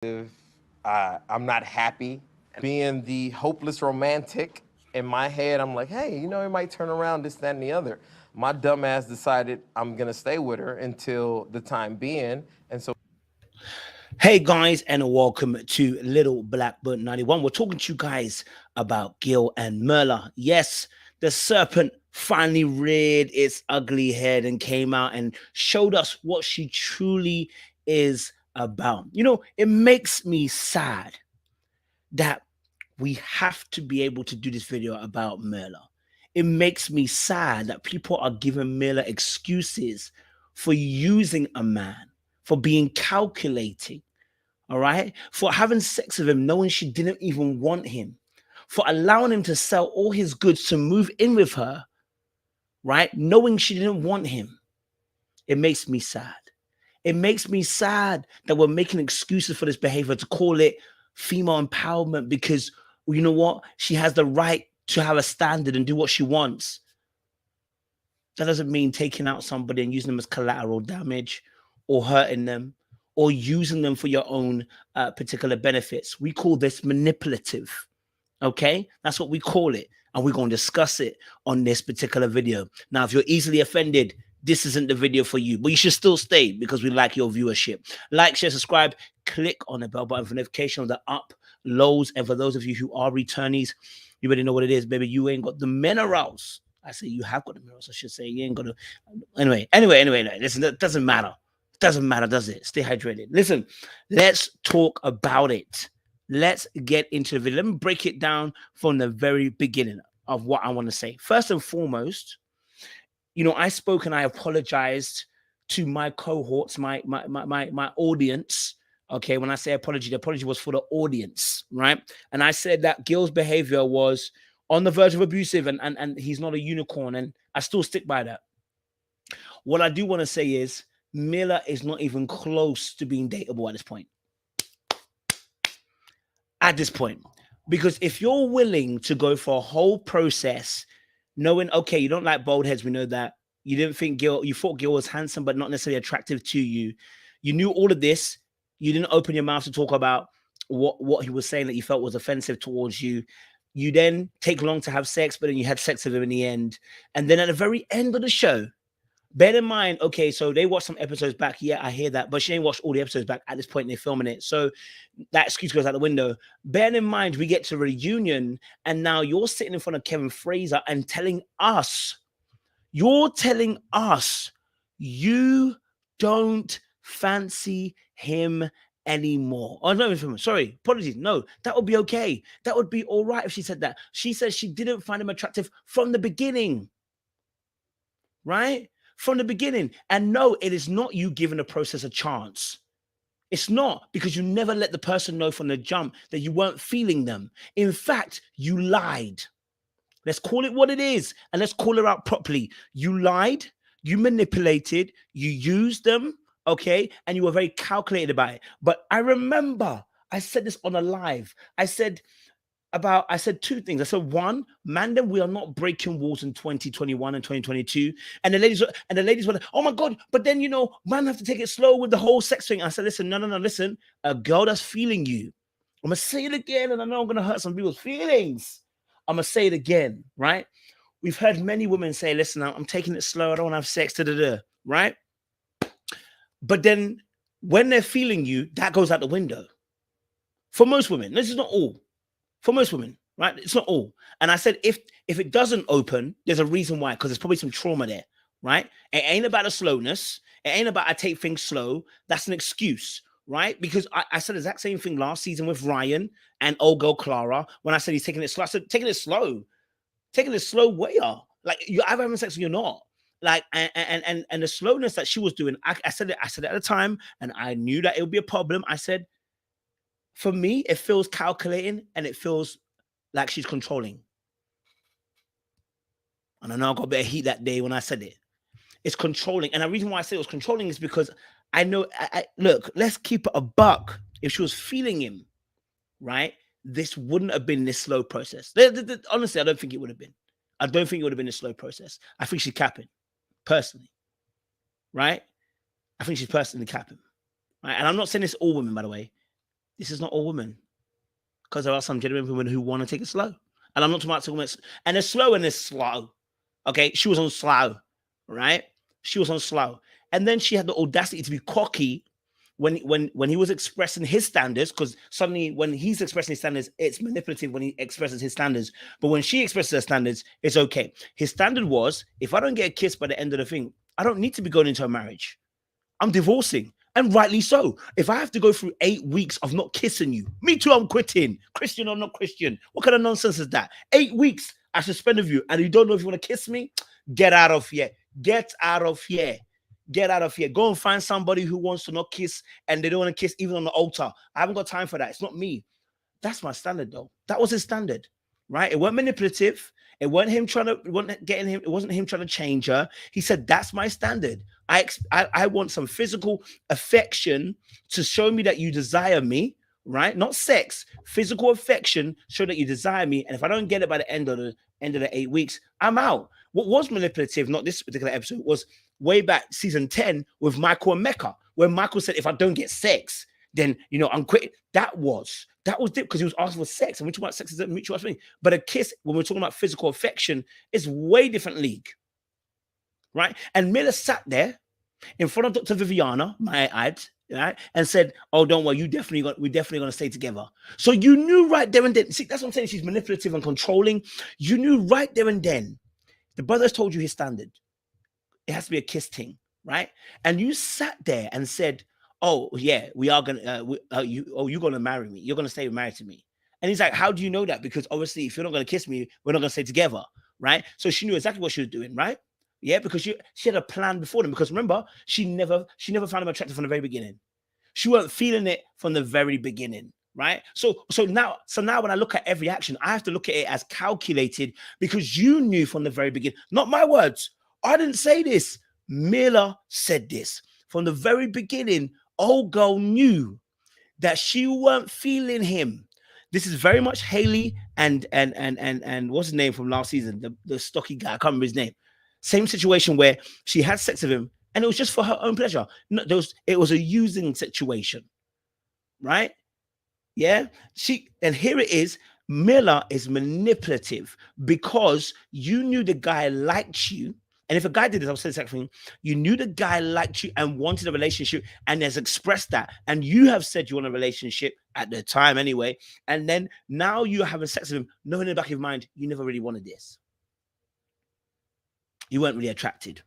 I'm not happy. Being the hopeless romantic in my head, I'm like, hey, it might turn around, this, that, and the other. My dumb ass decided I'm gonna stay with her until the time being, and so. Hey guys, and welcome to Little Blackbird 91. We're talking to you guys about Gil and Myrla. Yes, the serpent finally reared its ugly head and came out and showed us what she truly is about. It makes me sad that we have to be able to do this video about Myrla. It makes me sad that people are giving Myrla excuses for using a man, for being calculating, all right, for having sex with him knowing she didn't even want him, for allowing him to sell all his goods to move in with her, right, knowing she didn't want him. It makes me sad. It makes me sad that we're making excuses for this behavior to call it female empowerment because, you know what, she has the right to have a standard and do what she wants. That doesn't mean taking out somebody and using them as collateral damage or hurting them or using them for your own particular benefits. We call this manipulative. Okay, that's what we call it. And we're going to discuss it on this particular video. Now, if you're easily offended, this isn't the video for you, but you should still stay because we like your viewership. Like, share, subscribe, click on the bell button for notification of the uploads. And for those of you who are returnees, you already know what it is, baby. You ain't got the minerals. I say you have got the minerals. I should say you ain't got to. Anyway. Listen, that doesn't matter. Doesn't matter, does it? Stay hydrated. Listen, let's talk about it. Let's get into the video. Let me break it down from the very beginning of what I want to say. First and foremost, I spoke and I apologized to my cohorts, my audience. Okay, when I say apology, the apology was for the audience, right? And I said that Gil's behavior was on the verge of abusive and he's not a unicorn, and I still stick by that. What I do want to say is Myrla is not even close to being dateable at this point. Because if you're willing to go for a whole process, knowing, okay, you don't like bald heads, we know that. You didn't think Gil, you thought Gil was handsome, but not necessarily attractive to you. You knew all of this. You didn't open your mouth to talk about what he was saying that you felt was offensive towards you. You then take long to have sex, but then you had sex with him in the end. And then at the very end of the show, bear in mind, okay, so they watched some episodes back. Yeah, I hear that. But she ain't watched all the episodes back at this point. They're filming it. So that excuse goes out the window. Bear in mind, we get to reunion, and now you're sitting in front of Kevin Fraser and telling us you don't fancy him anymore. Oh, no, sorry, apologies. No, that would be okay. That would be all right if she said that. She said she didn't find him attractive from the beginning. Right? From the beginning. And no, it is not you giving the process a chance. It's not, because you never let the person know from the jump that you weren't feeling them. In fact, you lied. Let's call it what it is, and let's call her out properly. You lied, you manipulated, you used them, okay? And you were very calculated about it. But I remember I said this on a live. I said two things. I said, one, man, then we are not breaking walls in 2021 and 2022. And the ladies were like, oh my God, but then, man have to take it slow with the whole sex thing. I said, listen, no, listen, a girl that's feeling you. I'm going to say it again, and I know I'm going to hurt some people's feelings. I'm going to say it again, right? We've heard many women say, listen, I'm taking it slow. I don't want to have sex, right? But then when they're feeling you, that goes out the window. For most women, this is not all. For most women, right? It's not all. And I said, if it doesn't open, there's a reason why, because there's probably some trauma there, right? It ain't about the slowness. It ain't about I take things slow. That's an excuse, right? Because I said the exact same thing last season with Ryan and old girl Clara. When I said he's taking it slow, I said, taking it slow. Taking it slow where? Like, you're either having sex or you're not. Like, and the slowness that she was doing, I said it at the time, and I knew that it would be a problem. I said, for me, it feels calculating and it feels like she's controlling. And I know I got a bit of heat that day when I said it. It's controlling. And the reason why I say it was controlling is because I know, look, let's keep it a buck. If she was feeling him, right, this wouldn't have been this slow process. Honestly, I don't think it would have been. I don't think it would have been a slow process. I think she's capping, personally. Right? I think she's personally capping. Right? And I'm not saying this all women, by the way. This is not all women, because there are some genuine women who want to take it slow. And I'm not talking about and it's slow and it's slow. Okay, she was on slow, right? She was on slow, and then she had the audacity to be cocky when he was expressing his standards, because suddenly when he's expressing his standards, it's manipulative when he expresses his standards. But when she expresses her standards, it's okay. His standard was, if I don't get a kiss by the end of the thing, I don't need to be going into a marriage. I'm divorcing. And rightly so. If I have to go through 8 weeks of not kissing you, me too, I'm quitting. Christian or not Christian. What kind of nonsense is that? 8 weeks I suspend of you and you don't know if you want to kiss me? Get out of here. Get out of here. Get out of here. Go and find somebody who wants to not kiss and they don't want to kiss even on the altar. I haven't got time for that. It's not me. That's my standard, though. That was his standard, right? It wasn't manipulative. It wasn't him trying to, it wasn't him trying to change her. He said, that's my standard. I want some physical affection to show me that you desire me, right? Not sex, physical affection, show that you desire me. And if I don't get it by the end of the 8 weeks, I'm out. What was manipulative, not this particular episode, was way back season 10 with Michael and Mecca, where Michael said, if I don't get sex, then, I'm quitting. That was it, because he was asking for sex. And we talk about sex as a mutual thing. But a kiss, when we're talking about physical affection, is way different league, right? And Myrla sat there in front of Dr. Viviana, my ad, right, and said, "Oh, don't worry, we're definitely going to stay together." So you knew right there and then. See, that's what I'm saying. She's manipulative and controlling. You knew right there and then. The brothers told you his standard. It has to be a kiss thing, right? And you sat there and said, "Oh, yeah, we are gonna. You're gonna marry me. You're gonna stay married to me." And he's like, "How do you know that? Because obviously, if you're not gonna kiss me, we're not gonna stay together, right?" So she knew exactly what she was doing, right? Yeah, because she had a plan before them. Because remember, she never found him attractive from the very beginning. She wasn't feeling it from the very beginning, right? So now when I look at every action, I have to look at it as calculated, because you knew from the very beginning. Not my words. I didn't say this. Myrla said this from the very beginning. Old girl knew that she weren't feeling him. This is very much Haley and what's his name from last season, the stocky guy. I can't remember his name. Same situation where she had sex with him and it was just for her own pleasure. No, it was a using situation, right? Yeah. And here it is. Myrla is manipulative because you knew the guy liked you. And if a guy did this, I'll say the second thing. You knew the guy liked you and wanted a relationship and has expressed that. And you have said you want a relationship at the time anyway. And then now you're having sex with him, knowing in the back of your mind, you never really wanted this. You weren't really attracted.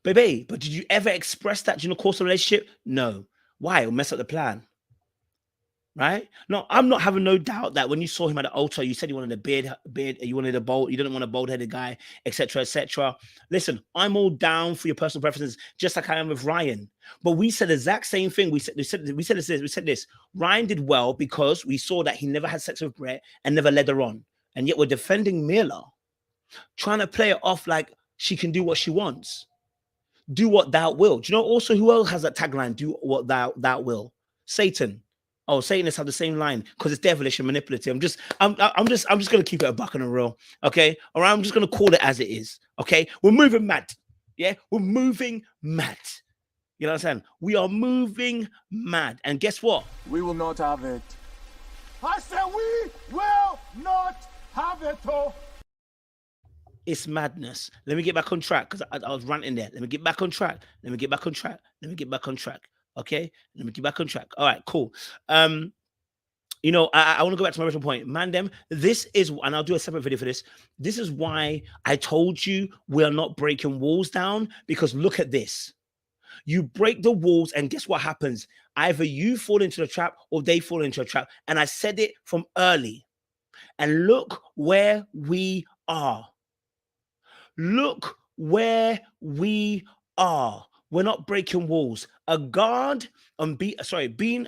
Baby, but did you ever express that during the course of the relationship? No. Why? It'll mess up the plan. Right? No, I'm not having no doubt that when you saw him at the altar, you said you wanted a beard, you wanted a bold, you didn't want a bald-headed guy, etc., etc. Listen, I'm all down for your personal preferences, just like I am with Ryan. But we said the exact same thing. We said this. Ryan did well because we saw that he never had sex with Brett and never led her on. And yet we're defending Myrla, trying to play it off like she can do what she wants. Do what thou will. Do you know also who else has that tagline? Do what thou will. Satan. Oh, Satanists have the same line because it's devilish and manipulative. I'm just gonna keep it a buck and a roll. Okay. All right. I'm just gonna call it as it is. Okay. We're moving mad. Yeah, we're moving mad. You know what I'm saying? We are moving mad. And guess what? We will not have it. I said we will not have it. Oh. It's madness. Let me get back on track because I was ranting there. Let me get back on track. Let me get back on track. Okay. Let me get back on track. All right, cool. I want to go back to my original point. Mandem, this is, and I'll do a separate video for this. This is why I told you we are not breaking walls down, because look at this. You break the walls and guess what happens? Either you fall into the trap or they fall into a trap. And I said it from early. And look where we are. Look where we are. We're not breaking walls. A guard and being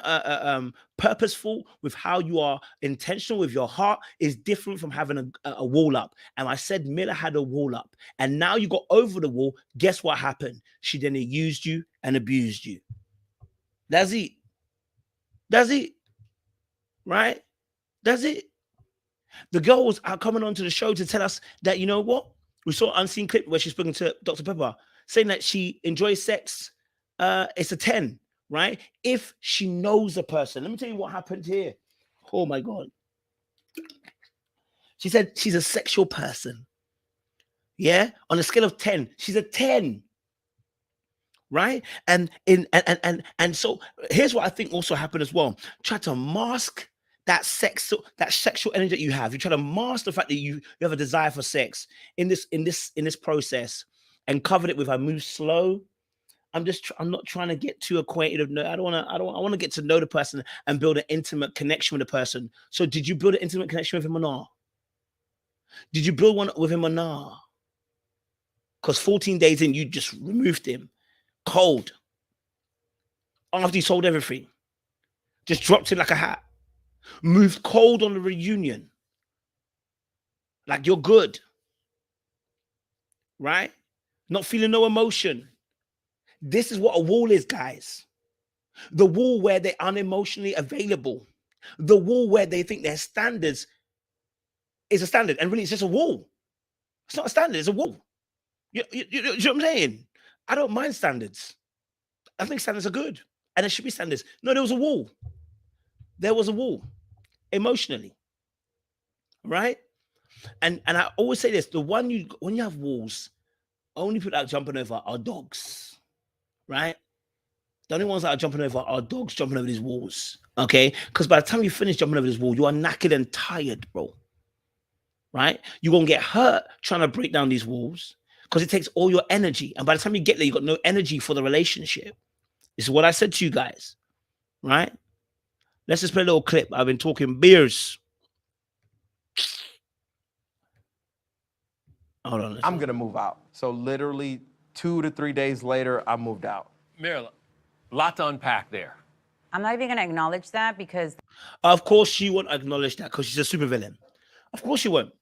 purposeful with how you are intentional with your heart is different from having a wall up. And I said Myrla had a wall up, and now you got over the wall. Guess what happened? She then used you and abused you. That's it. Right? That's it. The girls are coming onto the show to tell us that, you know what? We saw an unseen clip where she's speaking to Dr. Pepper, saying that she enjoys sex. It's a 10, right? If she knows the person. Let me tell you what happened here. Oh my God. She said she's a sexual person. Yeah? On a scale of 10, she's a 10. Right? And so here's what I think also happened as well. Try to mask that sexual energy that you have. You try to mask the fact that you have a desire for sex in this process and covered it with I move slow. I'm not trying to get too acquainted. I want to get to know the person and build an intimate connection with the person. So did you build an intimate connection with him or not? Did you build one with him or not? Because 14 days in, you just removed him cold. After he sold everything, just dropped it like a hat, moved cold on the reunion, like you're good, right? Not feeling no emotion. This is what a wall is, guys. The wall where they're unemotionally available, the wall where they think their standards is a standard, and really it's just a wall. It's not a standard, it's a wall. You know what I'm saying? I don't mind standards. I think standards are good, and there should be standards. No, there was a wall. There was a wall, emotionally, right? And I always say this: when you have walls, only people that are jumping over are dogs, right? The only ones that are jumping over are dogs jumping over these walls, okay? Because by the time you finish jumping over this wall, you are knackered and tired, bro. Right? You're gonna get hurt trying to break down these walls because it takes all your energy, and by the time you get there, you got no energy for the relationship. This is what I said to you guys, right? Let's just play a little clip. I've been talking beers. Hold on. I'm gonna move out. So literally 2 to 3 days later, I moved out. Myrla, lot to unpack there. I'm not even going to acknowledge that because Of course, she won't acknowledge that because she's a supervillain. Of course, she won't.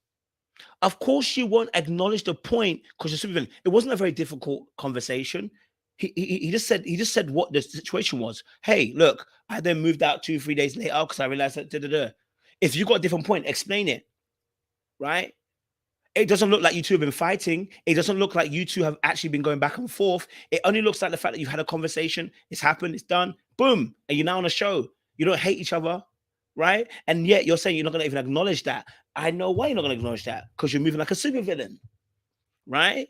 Of course, she won't acknowledge the point because she's a supervillain. It wasn't a very difficult conversation. He just said what the situation was. Hey, look, I then moved out 2 3 days later because I realized that. If you got a different point, explain it. Right? It doesn't look like you two have been fighting. It doesn't look like you two have actually been going back and forth. It only looks like the fact that you've had a conversation. It's happened. It's done. Boom. And you're now on a show. You don't hate each other. Right? And yet you're saying you're not going to even acknowledge that. I know why you're not going to acknowledge that. Because you're moving like a supervillain. Right?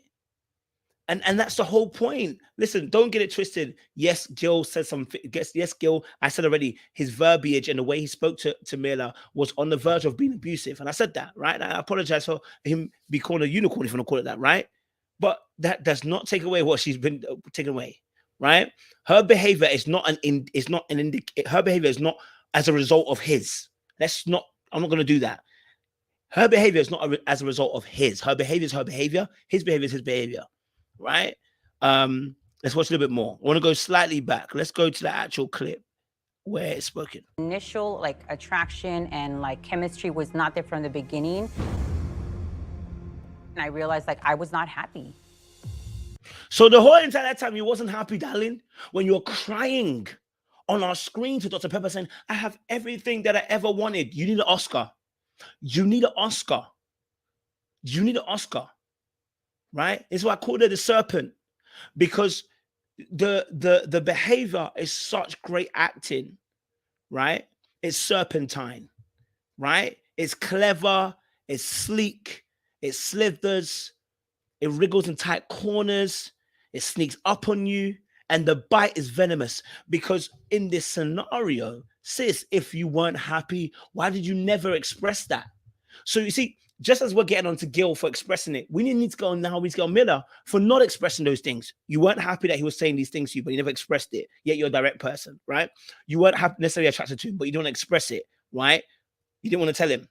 And that's the whole point. Listen, don't get it twisted. Yes, Gil said something. Yes, Gil, I said already, his verbiage and the way he spoke to Myrla was on the verge of being abusive. And I said that, right? And I apologize for him be called a unicorn, if you want to call it that, right? But that does not take away what she's been taken away, right? Her behavior is not her behavior is not as a result of his. I'm not going to do that. Her behavior is not as a result of his. Her behavior is her behavior. His behavior is his behavior. Right? Let's watch a little bit more. I want to go slightly back. Let's go to the actual clip where it's spoken. initial like attraction and like chemistry was not there from the beginning. And I realized like I was not happy. So the whole entire time you wasn't happy, darling, when you're crying on our screen to Dr. Pepper saying, I have everything that I ever wanted. You need an Oscar. You need an Oscar. You need an Oscar. Right? It's why I called her the serpent, because the behavior is such great acting, right? It's serpentine, right? It's clever, it's sleek, it slithers, it wriggles in tight corners, it sneaks up on you, and the bite is venomous. Because in this scenario, sis, if you weren't happy, why did you never express that? So you see, just as we're getting on to Gil for expressing it, we need to go on now. We need to go on Myrla for not expressing those things. You weren't happy that he was saying these things to you, but you never expressed it. Yet you're a direct person, right? You weren't necessarily attracted to him, but you don't express it, right? You didn't want to tell him.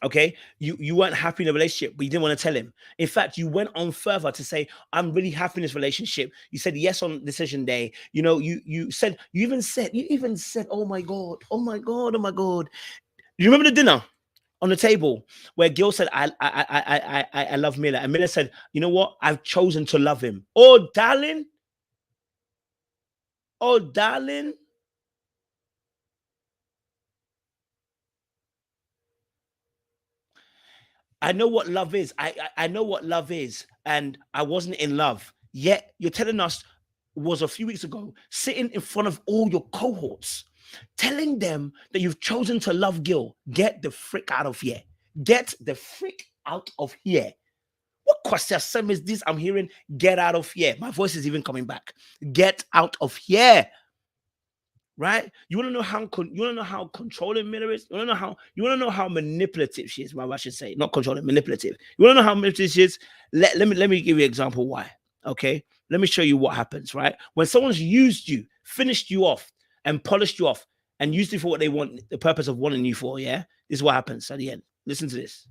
Okay, you weren't happy in a relationship, but you didn't want to tell him. In fact, you went on further to say, I'm really happy in this relationship. You said yes on decision day. You know, you even said, oh my God. You remember the dinner on the table where Gil said, I love Myrla, and Myrla said, you know what? I've chosen to love him. Oh, darling. I know what love is. I know what love is, and I wasn't in love. Yet you're telling us was a few weeks ago, sitting in front of all your cohorts, telling them that you've chosen to love Gil. Get the frick out of here. Get the frick out of here. What question is this I'm hearing? Get out of here. My voice is even coming back. Get out of here. Right? You want to know how controlling Myrla is? You want to know how manipulative she is? Well, I should say, not controlling, manipulative. You want to know how manipulative she is? Let me give you an example why. Okay, let me show you what happens. Right? When someone's used you, finished you off, and polished you off, and used you for what they want, the purpose of wanting you for, yeah, this is what happens at the end. Listen to this.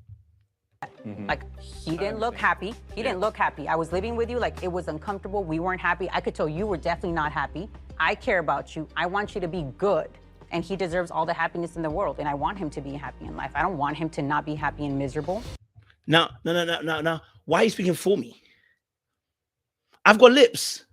Like, he didn't look happy. He didn't look happy. I was living with you, like, it was uncomfortable. We weren't happy. I could tell you were definitely not happy. I care about you. I want you to be good. And he deserves all the happiness in the world. And I want him to be happy in life. I don't want him to not be happy and miserable. No. Why are you speaking for me? I've got lips.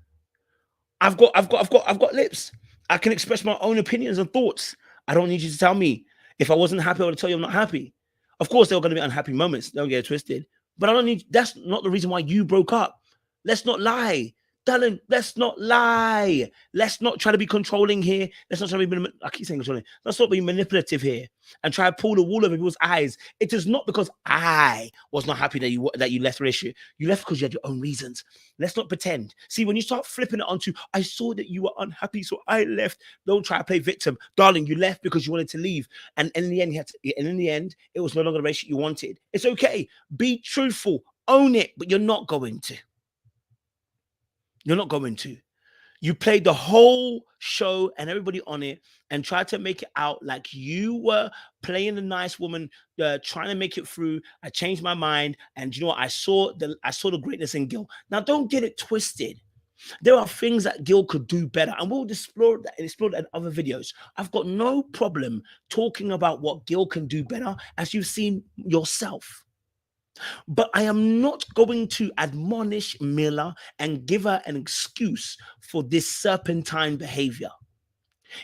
I've got lips. I can express my own opinions and thoughts. I don't need you to tell me. If I wasn't happy, I would tell you I'm not happy. Of course, there are going to be unhappy moments. Don't get it twisted. But I don't need. That's not the reason why you broke up. Let's not lie. Darling, let's not lie. Let's not try to be controlling here. Let's not try to be, I keep saying controlling. Let's not be manipulative here and try to pull the wool over people's eyes. It is not because I was not happy that you left the relationship. You left because you had your own reasons. Let's not pretend. See, when you start flipping it onto, I saw that you were unhappy, so I left. Don't try to play victim. Darling, you left because you wanted to leave. And in the end, it was no longer the relationship you wanted. It's okay. Be truthful. Own it, but you're not going to. You're not going to. You played the whole show and everybody on it and tried to make it out like you were playing the nice woman, trying to make it through. I changed my mind, and you know what? I saw the greatness in Gil. Now, don't get it twisted. There are things that Gil could do better, and we'll explore that in other videos. I've got no problem talking about what Gil can do better, as you've seen yourself. But I am not going to admonish Myrla and give her an excuse for this serpentine behavior.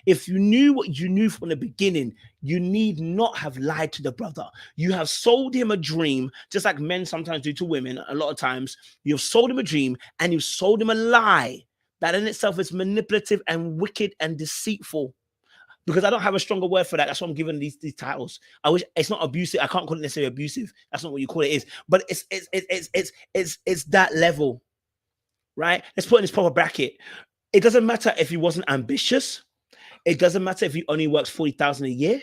If you knew what you knew from the beginning, you need not have lied to the brother. You have sold him a dream, just like men sometimes do to women. A lot of times, you've sold him a dream and you've sold him a lie. That in itself is manipulative and wicked and deceitful. Because I don't have a stronger word for that. That's why I'm giving these titles. I wish it's not abusive. I can't call it necessarily abusive. That's not what you call it is. But it's that level, right? Let's put it in this proper bracket. It doesn't matter if he wasn't ambitious. It doesn't matter if he only works 40,000 a year.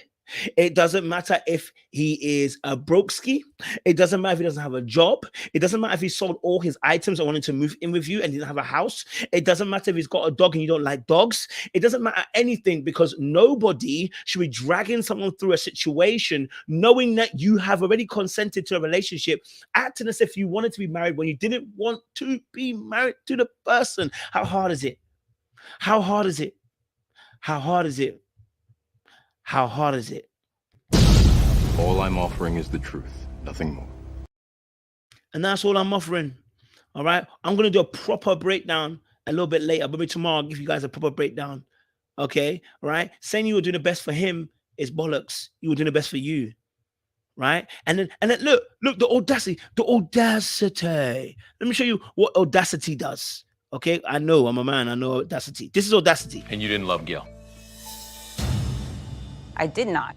It doesn't matter if he is a brokeski. It doesn't matter if he doesn't have a job. It doesn't matter if he sold all his items and wanted to move in with you and didn't have a house. It doesn't matter if he's got a dog and you don't like dogs. It doesn't matter anything, because nobody should be dragging someone through a situation knowing that you have already consented to a relationship, acting as if you wanted to be married when you didn't want to be married to the person. How hard is it? How hard is it? How hard is it? How hard is it? All I'm offering is the truth, nothing more. And that's all I'm offering. All right. I'm going to do a proper breakdown a little bit later. Maybe tomorrow I'll give you guys a proper breakdown. Okay. All right. Saying you were doing the best for him is bollocks. You were doing the best for you. Right. And then look, the audacity. Let me show you what audacity does. Okay. I know I'm a man. I know audacity. This is audacity. And you didn't love Gil. I did not.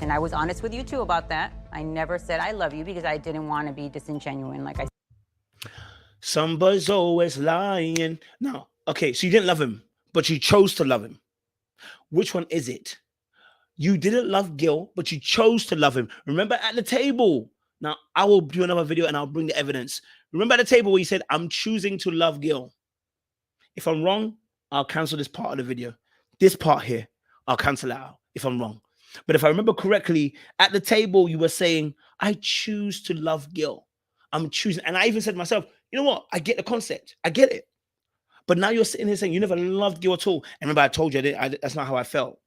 And I was honest with you too about that. I never said I love you because I didn't want to be disingenuine. Like I said. Somebody's always lying. No. Okay. So you didn't love him, but you chose to love him. Which one is it? You didn't love Gil, but you chose to love him. Remember at the table. Now, I will do another video and I'll bring the evidence. Remember at the table where you said, I'm choosing to love Gil. If I'm wrong, I'll cancel this part of the video. This part here, I'll cancel it out if I'm wrong. But if I remember correctly, at the table, you were saying, I choose to love Gil. I'm choosing. And I even said to myself, you know what? I get the concept. I get it. But now you're sitting here saying you never loved Gil at all. And remember, I told you that's not how I felt.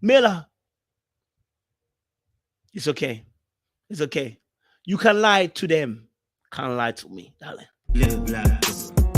Myrla, it's okay. It's okay. You can lie to them. Can't lie to me, darling. Little black.